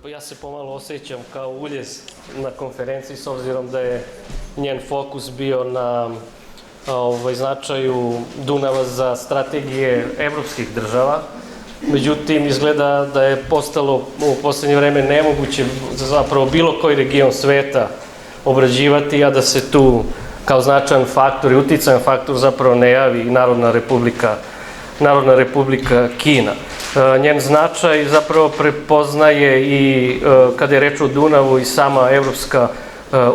Pa ja se pomalo osjećam kao uljez na konferenciji s obzirom da je njen fokus bio na značaju Dunava za strategije evropskih država. Međutim, izgleda da je postalo u poslednje vreme nemoguće zapravo bilo koji region sveta obrađivati, a da se tu kao značajan faktor i uticajan faktor zapravo ne javi i Narodna Republika Kina. Njen značaj zapravo prepoznaje i kada je reč o Dunavu i sama Evropska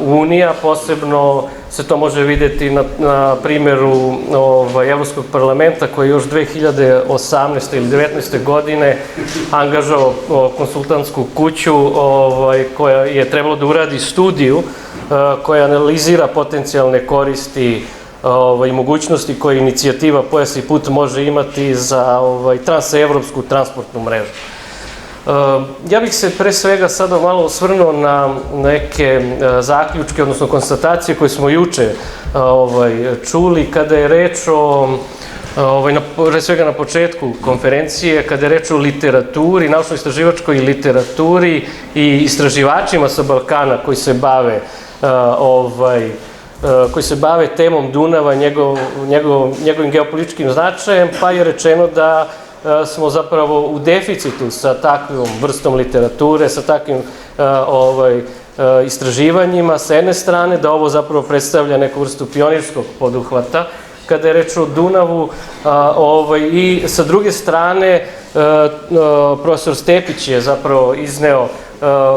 unija, posebno se to može videti na primjeru Evropskog parlamenta koji je još 2018. ili 2019. godine angažao konsultantsku kuću koja je trebalo da uradi studiju koja analizira potencijalne koristi i mogućnosti koje inicijativa Pojas i put može imati za transevropsku transportnu mrežu. Ja bih se pre svega sada malo osvrnuo na neke zaključke, odnosno konstatacije koje smo juče čuli kada je reč o, pre svega na početku konferencije, kada je reč o literaturi, naučno-istraživačkoj literaturi i istraživačima sa Balkana koji se bave temom Dunava, njegovim geopolitičkim značajem, pa je rečeno da smo zapravo u deficitu sa takvom vrstom literature, sa takvim istraživanjima sa jedne strane, da ovo zapravo predstavlja neku vrstu pionirskog poduhvata kada je reč o Dunavu, i sa druge strane profesor Stepić je zapravo izneo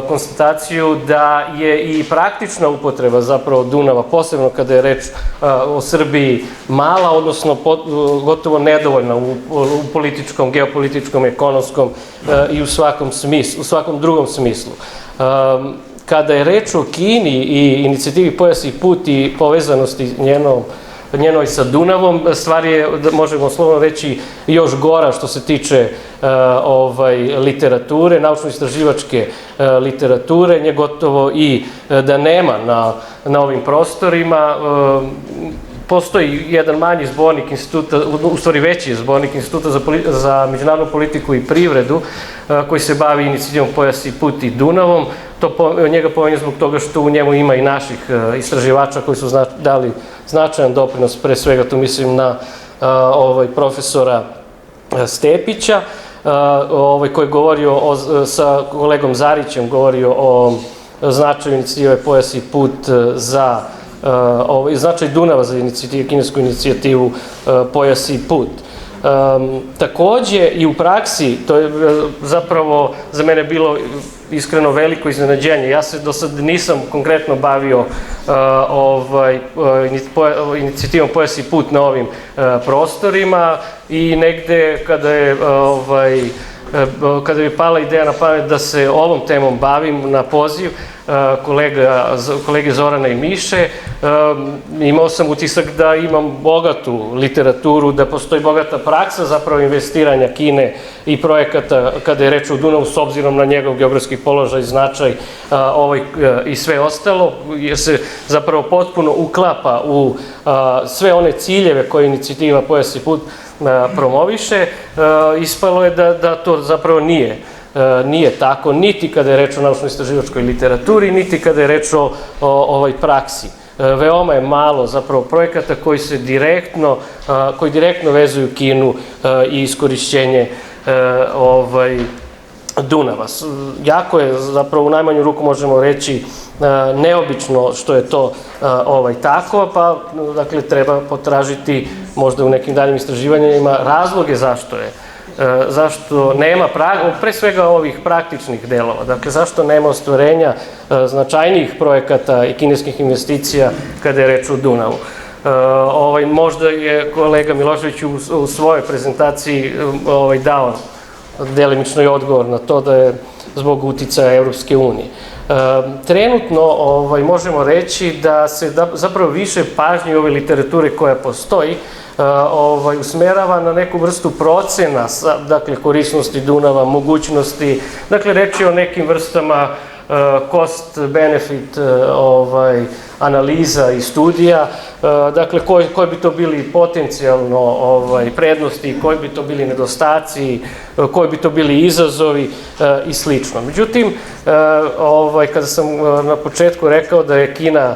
konstataciju da je i praktična upotreba zapravo Dunava, posebno kada je reč o Srbiji, mala, odnosno gotovo nedovoljna u političkom, geopolitičkom, ekonomskom i u svakom drugom smislu. Kada je reč o Kini i inicijativi Pojas i put i povezanosti njenoj sa Dunavom, stvar je, možemo slovno reći, još gora što se tiče literature, naučno-istraživačke literature, nje gotovo i da nema na ovim prostorima. Postoji jedan manji zbornik instituta, u stvari veći zbornik Instituta za međunarodnu politiku i privredu koji se bavi inicijativom Pojas i put i Dunavom. Njega pomenjem zbog toga što u njemu ima i naših istraživača koji su dali značajan doprinos, pre svega tu mislim na profesora Stepića, koji je govorio sa kolegom Zarićem, govorio o značaju inicijative Pojas i put za značaj Dunava za kinesku inicijativu Pojas i put. Takođe i u praksi, to je zapravo za mene bilo iskreno veliko iznenađenje. Ja se do sad nisam konkretno bavio inicijativom Pojas i put na ovim prostorima i negde kada je pala ideja na pamet da se ovom temom bavim na poziv kolege Zorana i Miše, imao sam utisak da imam bogatu literaturu, da postoji bogata praksa zapravo investiranja Kine i projekata kada je reč o Dunavu s obzirom na njegov geografski položaj, značaj i sve ostalo, jer se zapravo potpuno uklapa u sve one ciljeve koje inicijativa Pojas i put promoviše. Ispalo je da to zapravo nije tako, niti kada je reč o naučno-istraživačkoj literaturi, niti kada je reč o ovoj praksi. Veoma je malo zapravo projekata koji direktno vezuju Kinu i iskorišćenje Dunava. Jako je zapravo u najmanju ruku možemo reći neobično što je to tako, pa dakle treba potražiti možda u nekim daljim istraživanjima razloge zašto nema, pre svega ovih praktičnih delova, dakle zašto nema ostvarenja značajnijih projekata i kineskih investicija kada je reč o Dunavu. Možda je kolega Milošević u svojoj prezentaciji dao delimično i odgovor na to da je zbog uticaja Evropske unije. Trenutno možemo reći da se zapravo više pažnje ove literature koja postoji usmerava na neku vrstu procena, dakle korisnosti Dunava, mogućnosti, dakle reč je o nekim vrstama cost-benefit analiza i studija dakle koji bi to bili potencijalno prednosti, koji bi to bili nedostaci, koji bi to bili izazovi i slično. Međutim, kada sam na početku rekao da je Kina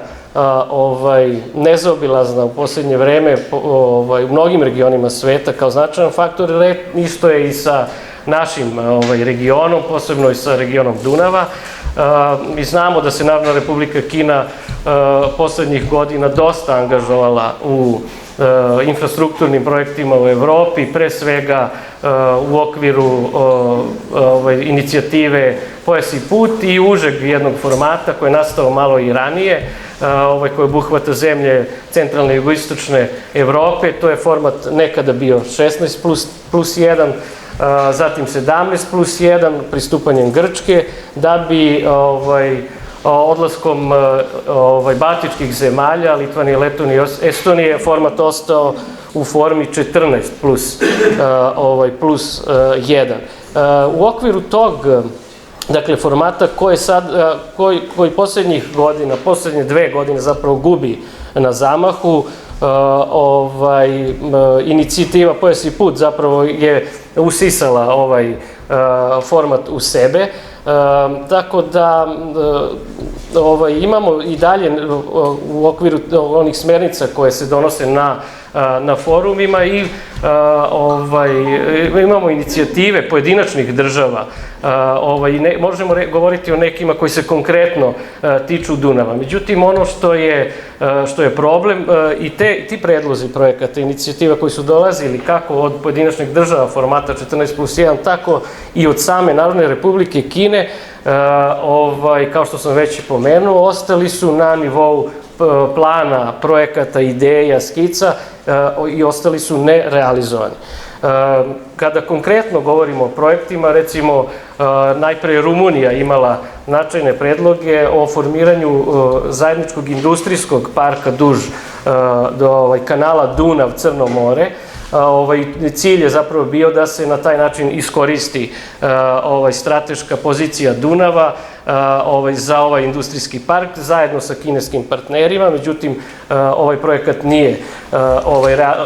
nezaobilazna u posljednje vreme u mnogim regionima sveta kao značajan faktor, isto je i sa našim regionom, posebno i sa regionom Dunava. Mi znamo da se Narodna Republika Kina poslednjih godina dosta angažovala u infrastrukturnim projektima u Evropi, pre svega u okviru inicijative Pojas i put i užeg jednog formata koji je nastao malo i ranije, koji obuhvata zemlje centralne i jugoistočne Evrope. To je format nekada bio 16 plus 1, zatim 17 plus 1, pristupanjem Grčke, da bi odlaskom baltičkih zemalja, Litvanije, Letonije i Estonije, format ostao u formi 14 plus 1. U okviru tog formata koji poslednjih godina, poslednje 2 godine zapravo gubi na zamahu, inicijativa Pojas i put zapravo je usisala ovaj format u sebe, tako da imamo i dalje u okviru onih smernica koje se donose na forumima i imamo inicijative pojedinačnih država. Možemo govoriti o nekima koji se konkretno tiču Dunava. Međutim, ono što je problem i ti predlozi projekata, inicijativa koji su dolazili kako od pojedinačnih država formata 14 plus 1, tako i od same Narodne Republike Kine, kao što sam već pomenuo, ostali su na nivou plana, projekata, ideja, skica i ostali su nerealizovani. Kada konkretno govorimo o projektima, recimo najpre Rumunija imala značajne predloge o formiranju zajedničkog industrijskog parka duž do kanala Dunav-Crno more. Cilj je zapravo bio da se na taj način iskoristi strateška pozicija Dunava za ovaj industrijski park zajedno sa kineskim partnerima, međutim ovaj projekat nije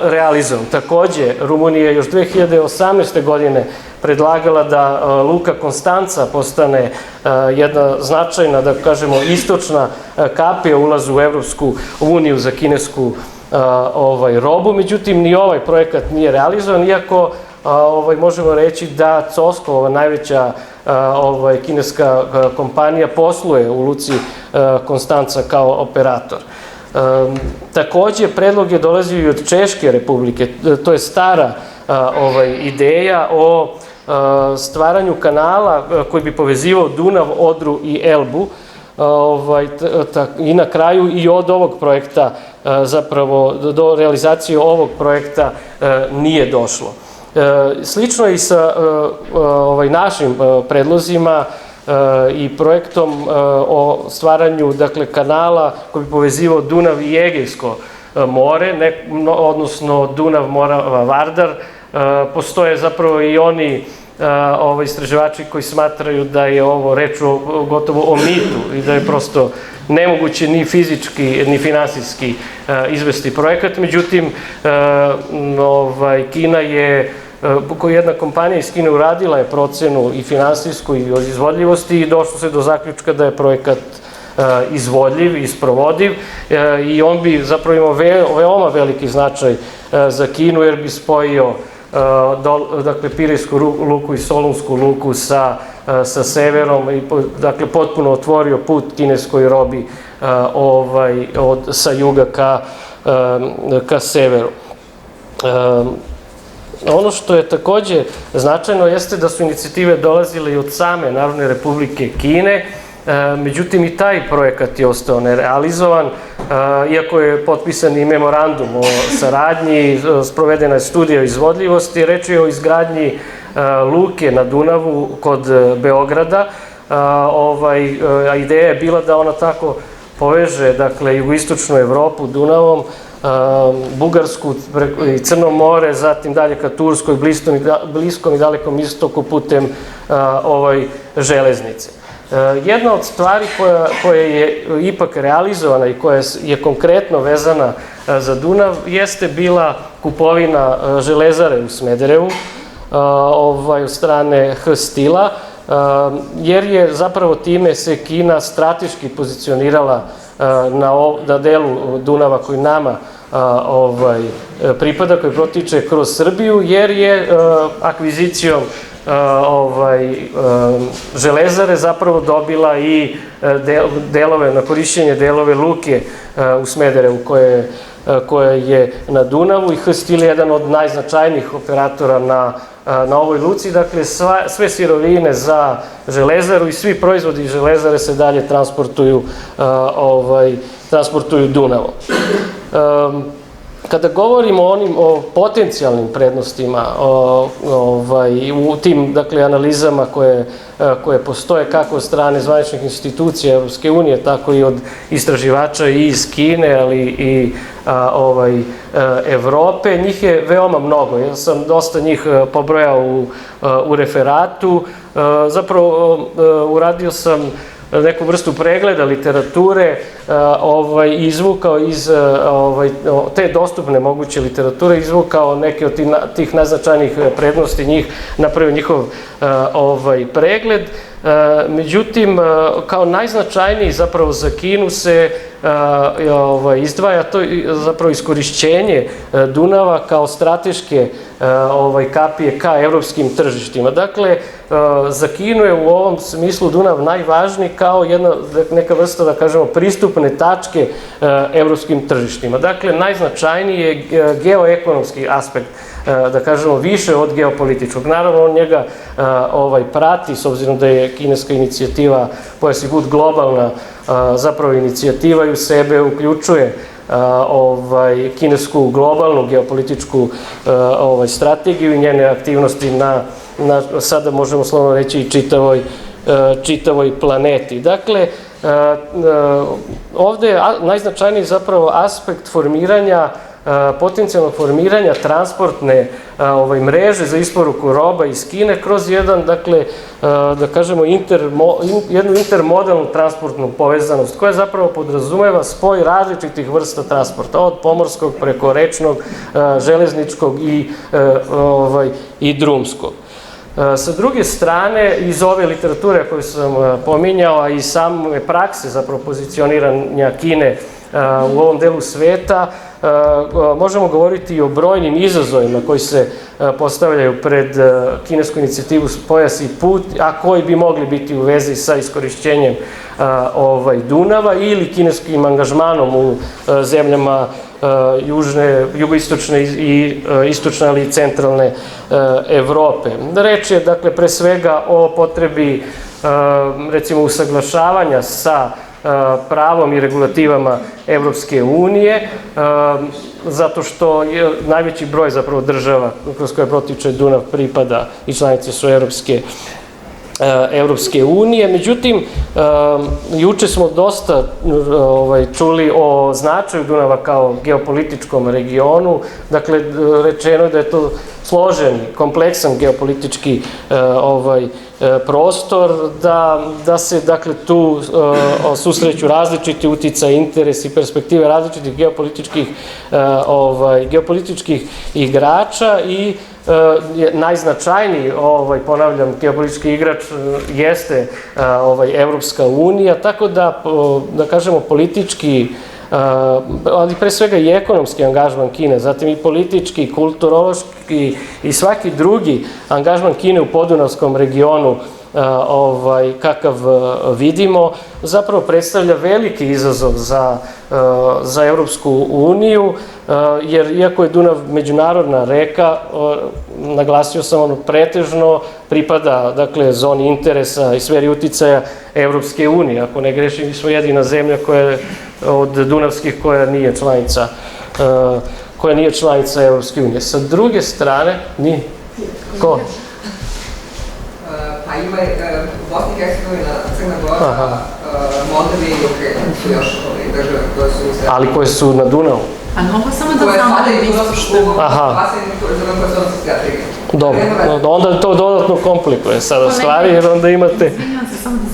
realizovan. Takođe, Rumunija je još 2018. godine predlagala da Luka Konstanca postane jedna značajna, da kažemo, istočna kapija ulazu u Evropsku uniju za kinesku robu, međutim ni ovaj projekat nije realizovan, iako možemo reći da COSCO, ova najveća kineska kompanija, posluje u Luci Konstanca kao operator. Takođe, predlog je dolazio i od Češke Republike, to je stara ideja o stvaranju kanala koji bi povezivao Dunav, Odru i Elbu, i na kraju i od ovog projekta, zapravo do realizacije ovog projekta nije došlo. Slično je i sa našim predlozima i projektom o stvaranju kanala koji bi povezivao Dunav i Egejsko more, odnosno Dunav-Morava-Vardar. Postoje zapravo i oni istraživači koji smatraju da je ovo reč gotovo o mitu i da je prosto nemoguće ni fizički ni finansijski izvesti projekat. Međutim, Kina je, jedna kompanija iz Kine uradila je procenu i finansijsku i izvodljivosti i došlo se do zaključka da je projekat izvodljiv i sprovodiv i on bi zapravo imao veoma veliki značaj za Kinu jer bi spojio Pirejsku luku i Solunsku luku sa severom i potpuno otvorio put kineskoj robi sa juga ka severu. Ono što je takođe značajno jeste da su inicijative dolazile i od same Narodne Republike Kine, međutim i taj projekat je ostao nerealizovan, iako je potpisan i memorandum o saradnji, sprovedena je studija izvodljivosti, reč je o izgradnji luke na Dunavu kod Beograda, a ideja je bila da ona tako poveže, jugoistočnu Evropu Dunavom, Bugarsku i Crno more, zatim dalje ka Turskoj, Bliskom i Dalekom istoku putem železnice. Jedna od stvari koja je ipak realizovana i koja je konkretno vezana za Dunav jeste bila kupovina železare u Smederevu od strane H-Stila, jer je zapravo time se Kina strateški pozicionirala na delu Dunava koji nama pripada, koji protiče kroz Srbiju, jer je akvizicijom železare zapravo dobila i delove, na korišćenje delove luke u Smederevu koja je na Dunavu, i H-Stil je jedan od najznačajnijih operatora na ovoj luci. Dakle, sve sirovine za železaru i svi proizvodi iz železare se dalje transportuju Dunavom. Kada govorimo o potencijalnim prednostima u tim analizama koje postoje kako od strane zvaničnih institucija Evropske unije, tako i od istraživača i iz Kine, ali i Evrope, njih je veoma mnogo. Ja sam dosta njih pobrojao u referatu. Zapravo uradio sam neku vrstu pregleda literature i izvukao iz te dostupne moguće literature, izvukao neke od tih najznačajnijih prednosti njih, napravio njihov pregled. Međutim, kao najznačajniji zapravo za Kinu se izdvaja to zapravo iskorišćenje Dunava kao strateške kapije ka evropskim tržištima. Dakle, za Kinu je u ovom smislu Dunav najvažniji kao neka vrsta, da kažemo, pristupne tačke evropskim tržištima. Dakle, najznačajniji je geoekonomski aspekt, da kažemo, više od geopolitičkog. Naravno, on njega prati, s obzirom da je kineska inicijativa Pojas i put globalna zapravo inicijativa i u sebe uključuje kinesku globalnu geopolitičku strategiju i njene aktivnosti na sada možemo slovno reći i čitavoj planeti. Dakle, ovde je najznačajniji zapravo aspekt formiranja, potencijalnog formiranja transportne mreže za isporuku roba iz Kine kroz jedan, dakle, da kažemo, jednu intermodalnu transportnu povezanost koja zapravo podrazumeva spoj različitih vrsta transporta, od pomorskog preko rečnog, železničkog i drumskog. Sa druge strane, iz ove literature koju sam pominjao, a i same prakse zapravo pozicioniranja Kine u ovom delu sveta, možemo govoriti i o brojnim izazovima koji se postavljaju pred kinesku inicijativu Pojas i put, a koji bi mogli biti u vezi sa iskorišćenjem Dunava ili kineskim angažmanom u zemljama jugoistočne i istočne, ali i centralne Evrope. Reč je, dakle, pre svega o potrebi, recimo, usaglašavanja sa pravom i regulativama Evropske unije, zato što je najveći broj zapravo država kroz koje protiče Dunav pripada i članice su Evropske unije. Međutim, juče smo dosta čuli o značaju Dunava kao geopolitičkom regionu. Dakle, rečeno je da je to složen, kompleksan geopolitički prostor, da se, dakle, tu susreću različiti uticaji, interesi i perspektive različitih geopolitičkih igrača i najznačajniji, ponavljam, geopolitički igrač jeste Evropska unija, tako da kažemo, politički, ali pre svega i ekonomski angažman Kine, zatim i politički, kulturološki i svaki drugi angažman Kine u podunavskom regionu kakav vidimo, zapravo predstavlja veliki izazov za Evropsku uniju, jer iako je Dunav međunarodna reka, naglasio sam, ono pretežno pripada, dakle, zoni interesa i sferi uticaja Evropske unije. Ako ne grešim, mi smo jedina zemlja od dunavskih koja nije članica Evropske unije. Sa druge strane, nije. Ko? Pa ima Bosna i Hercegovina, Crna Gora, Moldavija i Ukrajina su još države koje su u Srbiji. Ali koje su na Dunavu? A mogu samo da znam da li vi ispoštujemo. Aha. Koje su strategije. Dobro, onda to dodatno komplikuje sada stvari, jer onda imate... Izvinjam se, samo da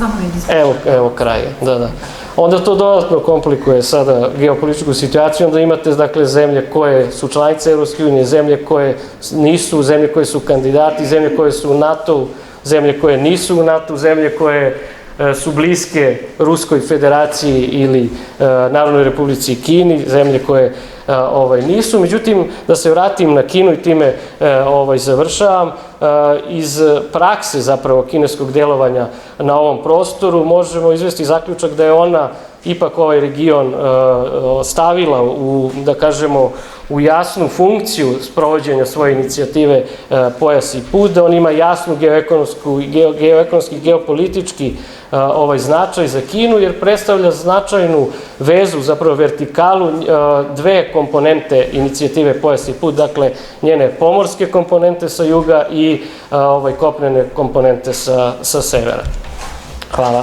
zamolim. Evo kraj, da. Onda to dodatno komplikuje sada geopolitičku situaciju, onda imate dakle zemlje koje su članice Europske unije, zemlje koje nisu, zemlje koje su kandidati, zemlje koje su u NATO, zemlje koje nisu u NATO, zemlje koje su bliske Ruskoj federaciji ili Narodnoj Republici Kini, zemlje koje nisu. Međutim, da se vratim na Kinu i time završavam, iz prakse zapravo kineskog djelovanja na ovom prostoru možemo izvesti zaključak da je ona ipak ovaj region stavila u, da kažemo, u jasnu funkciju sprovođenja svoje inicijative Pojas i put, da on ima jasnu geoekonomski i geopolitički značaj za Kinu, jer predstavlja značajnu vezu, zapravo vertikalu, dve komponente inicijative Pojas i put, dakle njene pomorske komponente sa juga i kopnene komponente sa severa. Hvala.